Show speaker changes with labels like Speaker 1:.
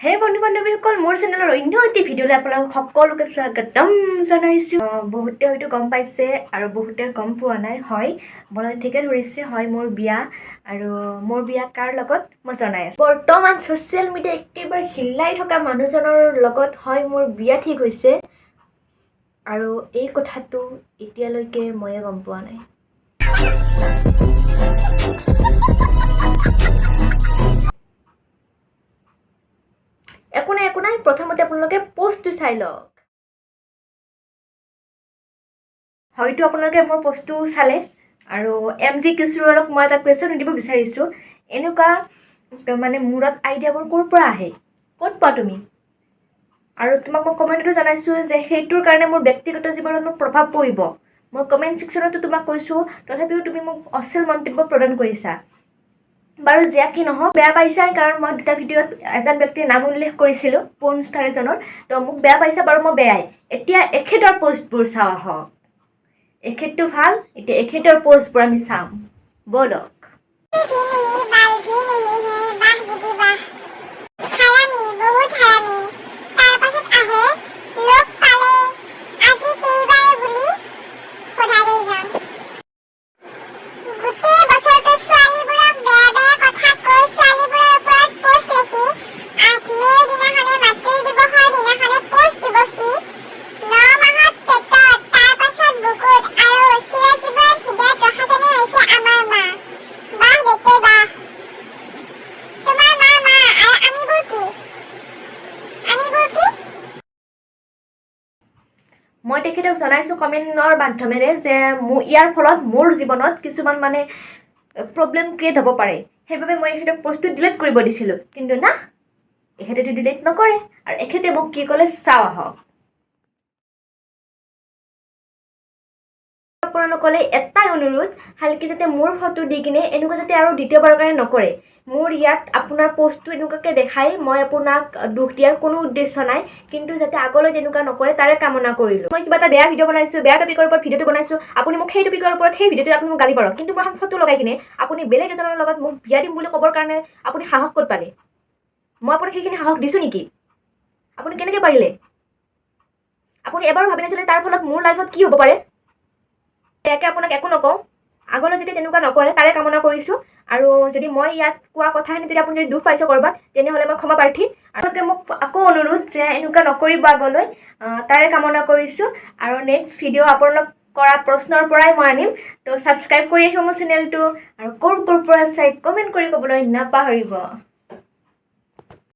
Speaker 1: হে বন্ধু বান্ধৱীসকল, মোৰ চেনেলৰ অন্য এটি ভিডিঅ'লৈ আপোনালোক সকলোকে স্বাগতম জনাইছোঁ। বহুতে হয়তো গম পাইছে আৰু বহুতে গম পোৱা নাই। হয়, মনত ঠিকে ধৰিছে, হয় মোৰ বিয়া। আৰু মোৰ বিয়া কাৰ লগত মই জনাই আছোঁ। বৰ্তমান ছ'চিয়েল মিডিয়া একেবাৰে হিলাই থকা মানুহজনৰ লগত হয় মোৰ বিয়া ঠিক হৈছে। আৰু এই কথাটো এতিয়ালৈকে ময়ে গম পোৱা নাই। একো নাই, প্ৰথমতে আপোনালোকে পোষ্টটো চাই লওক। হয়তো আপোনালোকে মোৰ পোষ্টটো চালে আৰু MG কিশোৰক মই এটা কুৱেশ্যন সুধিব বিচাৰিছোঁ। এনেকুৱা মানে মূৰত আইডিয়াবোৰ ক'ৰ পৰা আহে, ক'ত পোৱা তুমি? আৰু তোমাক মই কমেণ্টতো জনাইছোঁ যে সেইটোৰ কাৰণে মোৰ ব্যক্তিগত জীৱনত মোৰ প্ৰভাৱ পৰিব। মই কমেণ্ট ছেকশ্যনতো তোমাক কৈছোঁ, তথাপিও তুমি মোক অশ্লীল মন্তব্য প্ৰদান কৰিছা। বাৰু যিয়া কি নহওক, বেয়া পাইছাই, কাৰণ মই দুটা ভিডিঅ'ত এজন ব্যক্তিৰ নাম উল্লেখ কৰিছিলোঁ, পৰ্ণ ষ্টাৰ এজনৰ। তো মোক বেয়া পাইছা বাৰু, মই বেয়াই। এতিয়া এখেতৰ পোষ্টবোৰ চাওঁ আহক। এখেতটো ভাল, এতিয়া এখেতৰ পোষ্টবোৰ আমি চাম, ব'লক। মই তেখেতক জনাইছোঁ কমেণ্টৰ মাধ্যমেৰে যে ইয়াৰ ফলত মোৰ জীৱনত কিছুমান মানে প্ৰব্লেম ক্ৰিয়েট হ'ব পাৰে। সেইবাবে মই এখেতক পোষ্টটো ডিলিট কৰিব দিছিলোঁ, কিন্তু না, এখেতেতো ডিলিট নকৰে। আৰু এখেতে মোক কি ক'লে চাওঁ আহক। আপোনালোকলৈ এটাই অনুৰোধ, ভালকৈ যাতে মোৰ ফটো দি কিনে এনেকুৱা যাতে আৰু দ্বিতীয়বাৰৰ কাৰণে নকৰে। মোৰ ইয়াত আপোনাৰ পোষ্টটো এনেকুৱাকৈ দেখাই মই আপোনাক দুখ দিয়াৰ কোনো উদ্দেশ্য নাই, কিন্তু যাতে আগলৈ তেনেকুৱা নকৰে তাৰে কামনা কৰিলোঁ। মই কিবা এটা বেয়া ভিডিঅ' বনাইছোঁ, বেয়া টপিকৰ ওপৰত ভিডিঅ'টো বনাইছোঁ, আপুনি মোক সেই টপিকৰ ওপৰত সেই ভিডিঅ'টো আপুনি মোক গালি পাৰক, কিন্তু মই এখন ফটো লগাই কিনে আপুনি বেলেগ এজনৰ লগত মোক বিয়া দিম বুলি ক'বৰ কাৰণে আপুনি সাহস ক'ত পালে? মই আপোনাক সেইখিনি সাহস দিছোঁ নেকি? আপুনি কেনেকৈ পাৰিলে? আপুনি এবাৰো ভাবি নাছিলে তাৰ ফলত মোৰ লাইফত কি হ'ব পাৰে? ইয়াকে আপোনাক একো নকওঁ, আগলৈ যদি তেনেকুৱা নকৰে তাৰে কামনা কৰিছোঁ। আৰু যদি মই ইয়াত কোৱা কথাখিনি যদি আপুনি যদি দুখ পাইছে ক'ৰবাত, তেনেহ'লে মই ক্ষমা প্ৰাৰ্থী। আৰু মোক আকৌ অনুৰোধ যে এনেকুৱা নকৰিব আগলৈ, তাৰে কামনা কৰিছোঁ। আৰু নেক্সট ভিডিঅ' আপোনালোক কৰা প্ৰশ্নৰ পৰাই মই আনিম। তো ছাবস্ক্ৰাইব কৰি ৰাখিব মোৰ চেনেলটো, আৰু ক'ৰ পৰা চাই কমেণ্ট কৰি ক'বলৈ নাপাহৰিব।